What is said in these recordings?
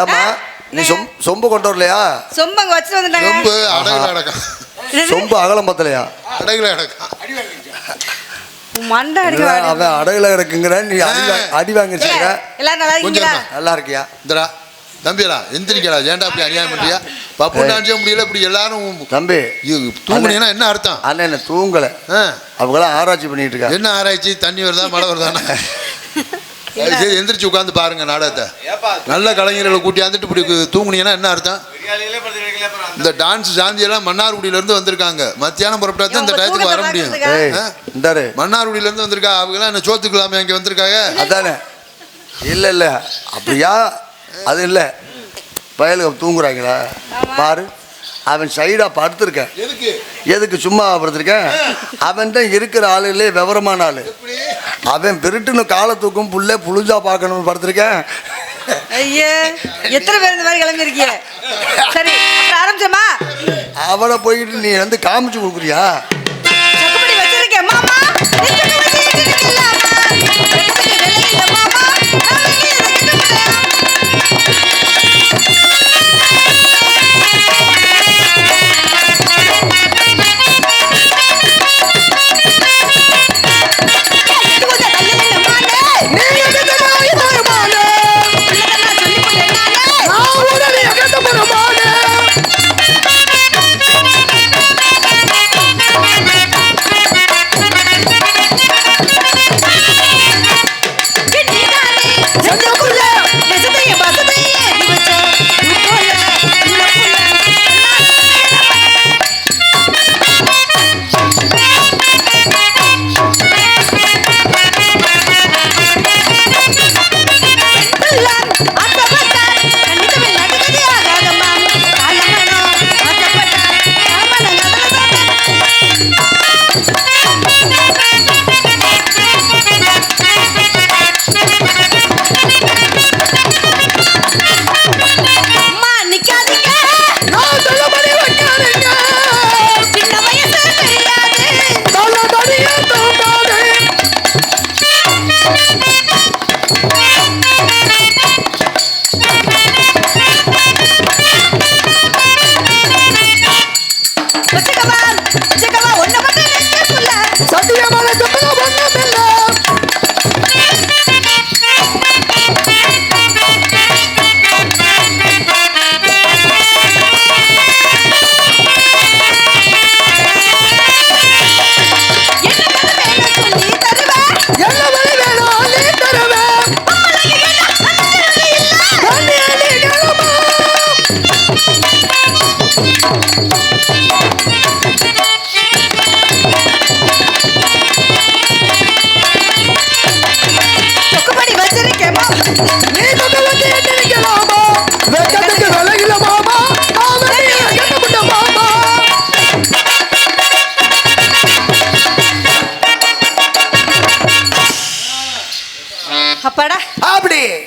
ஏமா நீ சொம்பு கொண்டு வரலையா? சொம்பு அங்க வச்சு வந்துட்டாங்க. சொம்பு அடகுல அடக்கம். சொம்பு அகலம் பத்தலையா? அடகுல அடக்கம். மண்டை அடிக்க அவன் அடகுல கிடக்குங்கிற நீ அடி வாங்கிச்சிருக்க. எல்லாரும் நல்லா இருக்கீங்களா? நல்லா இருக்கியா? இந்தடா தம்பிடா எந்திரிக்கடா, ஏன்டா அப்படி அநியாயம் பண்றியா? பப்பு டான்ஸே முடியல, இப்படி எல்லாரும் தம்பி தூங்குனீங்கன்னா என்ன அர்த்தம்? அண்ணன் தூங்கல, அவங்களாம் ஆராய்ச்சி பண்ணிட்டு இருக்காங்க. என்ன ஆராய்ச்சி? தண்ணி வருதா மழை வருதானா? எந்திரிச்சு உட்காந்து பாருங்க நாடகத்தை. நல்ல கலைஞர்களை கூட்டியாந்துட்டு இப்படி தூங்குனீங்கன்னா என்ன அர்த்தம்? இந்த டான்ஸ் சாந்தியெல்லாம் மன்னார்குடியில இருந்து வந்திருக்காங்க. மத்தியானம் புறப்பட்டா தான் இந்த டயத்துக்கு வர முடியும். மன்னார்குடியில இருந்து வந்திருக்கா, அவங்க எல்லாம் என்ன சோத்துக்கலாமே அங்க வந்திருக்காங்க. அதானே? இல்ல இல்ல அப்படியா? அது இல்ல, பயலுக்கு தூங்குறாங்களா பாரு. அவன் சைடா படுத்திருக்கேன். எதுக்கு சும்மா படுத்திருக்கேன்? அவன் தான் இருக்கிற ஆளுலே விவரமான ஆளு. அவன் பெருட்டுன்னு காலை தூக்கும் புள்ள புழுஞ்சா பார்க்கணும்னு படுத்திருக்கேன். ஐயே, எத்தனை பேர் இந்த மாதிரி கிளம்பிருக்கீங்க? சரி, ஆரம்பிச்சமா? அவளை போயிட்டு நீ வந்து காமிச்சு கொடுக்குறியா? சக்குப்படி வச்சிருக்கேன் மாமா.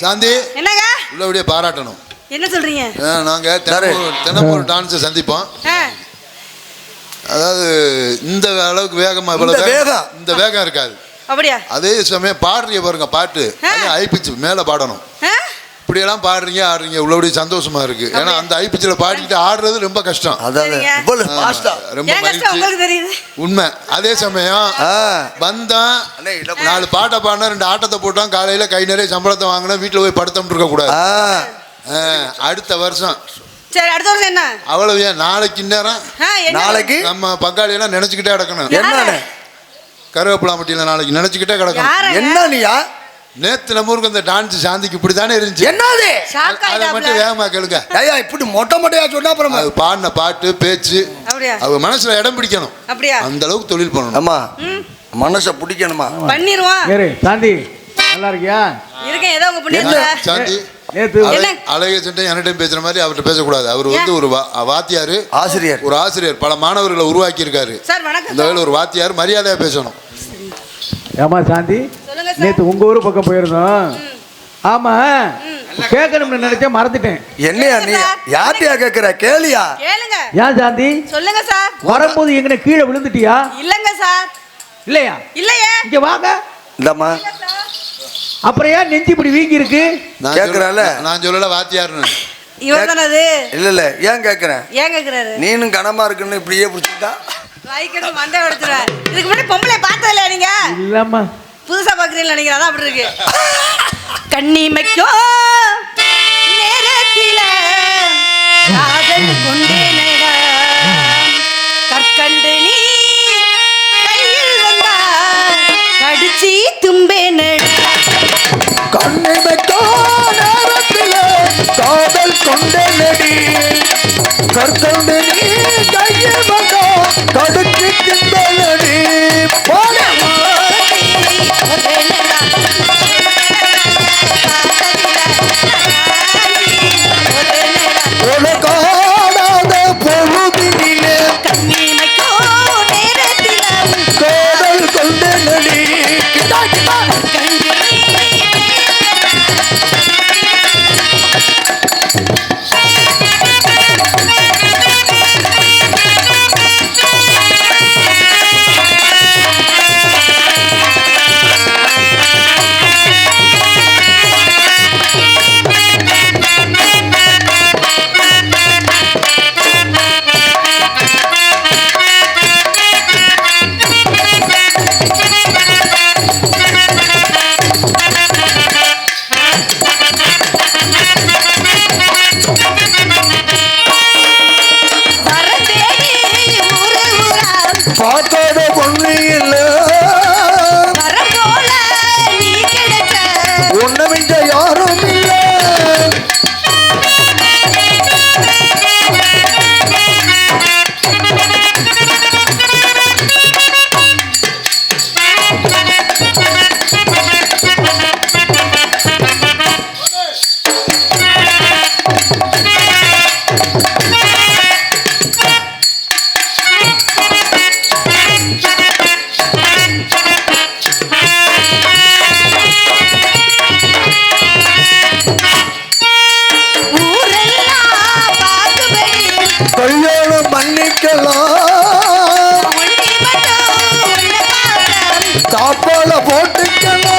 சாந்தி என்னங்க உள்ளபடியே பாராட்டணும். என்ன சொல்றீங்க? நாங்க தினமும் டான்ஸ் சந்திப்போம். அதாவது இந்த அளவுக்கு வேகமா இந்த வேகம் இருக்காது. அப்படியா? அதே சமயம் பாடுறீங்க பாருங்க, பாட்டு ஐபிச்சு மேல பாடணும். இப்படியெல்லாம் பாடுறீங்க ஆடுறீங்க, உள்ளபடி சந்தோஷமா இருக்கு. ஏன்னா அந்த ஐபிச்சில் பாடிட்டு ஆடுறது ரொம்ப கஷ்டம். ரொம்ப உண்மை. அதே சமயம் வந்தான் 4 பாட்டை பாடினா 2 ஆட்டத்தை போட்டோம், காலையில கை நிறைய சம்பளத்தை வாங்கினா வீட்டுல போய் படுத்தம் இருக்க கூடாது. அடுத்த வருஷம் சரி, அடுத்த வருஷம் என்ன? அவ்வளவு ஏன் நாளைக்கு நேரம் நாளைக்கு நம்ம பங்காளி எல்லாம் நினைச்சுக்கிட்டே கிடக்கணும். என்ன கருவேப்பிலாமட்டியில நாளைக்கு நினைச்சுக்கிட்டே கிடக்கணும். என்ன நீயா நேத்து நம்ம ஊருக்கு அந்த டான்ஸ் சாந்திக்கு இப்படித்தானே இருந்துச்சு. என்னது அதை மட்டும் வேகமா கேளுங்க. ஐயா இப்படி மொட்டை மொட்டையா சொன்னா அப்புறம் அது பாடின பாட்டு பேச்சு அவங்க மனசுல இடம் பிடிக்கணும். அப்படியா? அந்த அளவுக்கு தொழில் பண்ணணும். ஆமா, மனசை பிடிக்கணுமா? பண்ணிடுவோம். சாந்தி நல்லா இருக்கியா? இருக்கேன். ஏதோ உங்க புண்ணியத்துல சாந்தி அழகிய சண்டை என்கிட்ட பேசுற மாதிரி அவர்கிட்ட பேசக்கூடாது. அவர் வந்து ஒரு வாத்தியாரு, ஆசிரியர், ஒரு ஆசிரியர், பல மாணவர்களை உருவாக்கி இருக்காரு. இந்த வேலை ஒரு வாத்தியார் மரியாதையா பேசணும். ஏமா சாந்தி, நேத்து உங்க ஊரு பக்கம் போயிருந்தோம். ஆமா, கேட்கணும்னு நினைச்சேன், மறந்துட்டேன். என்னையா நீ யார்ட்டியா கேட்கிற? கேளியா? கேளுங்க. ஏன் சாந்தி? சொல்லுங்க சார். வரும்போது எங்கன கீழே விழுந்துட்டியா? இல்லங்க சார். இல்லையா? இல்லையே. இங்க வாங்க. இந்தம்மா அப்புறம் ஏன் நெஞ்சு இப்படி வீங்கி இருக்கு? கேக்குறல, நான் சொல்லல வாத்தியாருன்னு. இவர் தானே அது? இல்ல ஏன் கேக்குறேன்? ஏன் கேக்குறாரு? நீனும் கனமா இருக்குன்னு இப்படியே பிடிச்சிட்டா வாய்க்கிறது மண்டை உடைச்சிருவேன். இதுக்கு முன்னாடி பொம்பளை பார்த்தது இல்லையா நீங்க? இல்லம்மா, புதுசா பாக்குறீங்களா நினைக்கிறேன், அதான் அப்படி இருக்கு. கண்ணிமைக்கோ நேரத்தில காதல் கொண்டேனடா, கற்கண்டு நீ கையில் வந்தா கடிச்சி தும்பேனடா. கண்ணிமைக்கோ நேரத்தில காதல் கொண்டேனடி, கற்கண்டு நீ கையில் வந்தா கடிச்சி தும்பேனடி. சாப்பால போட்டுக்கலாம்.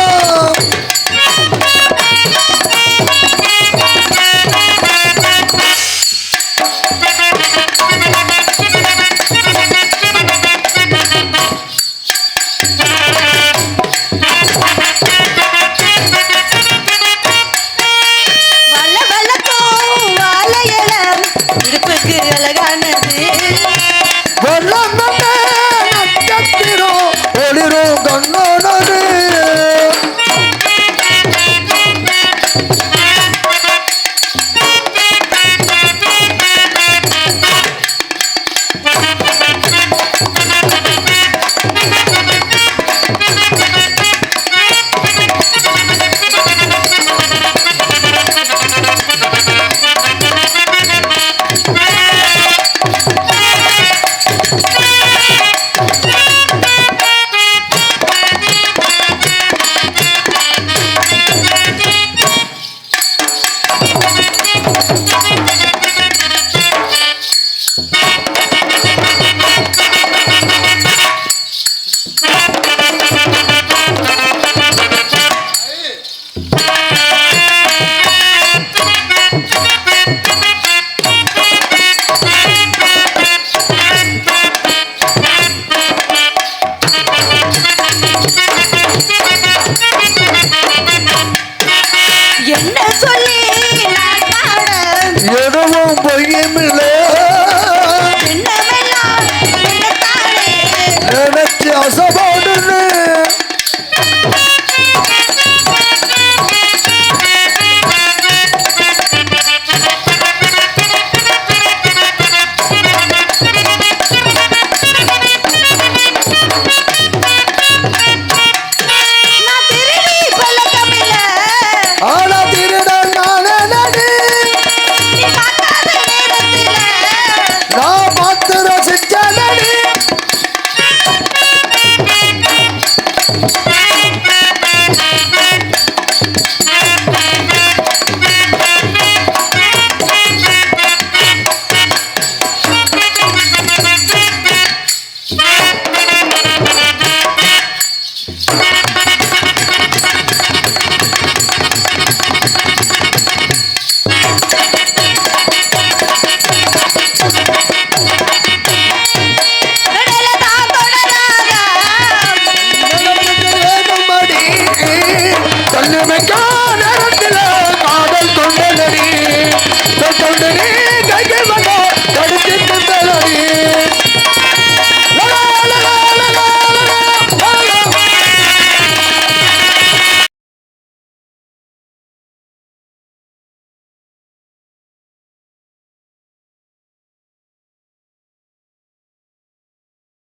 நேரத்தில் காதல் தொண்டனடி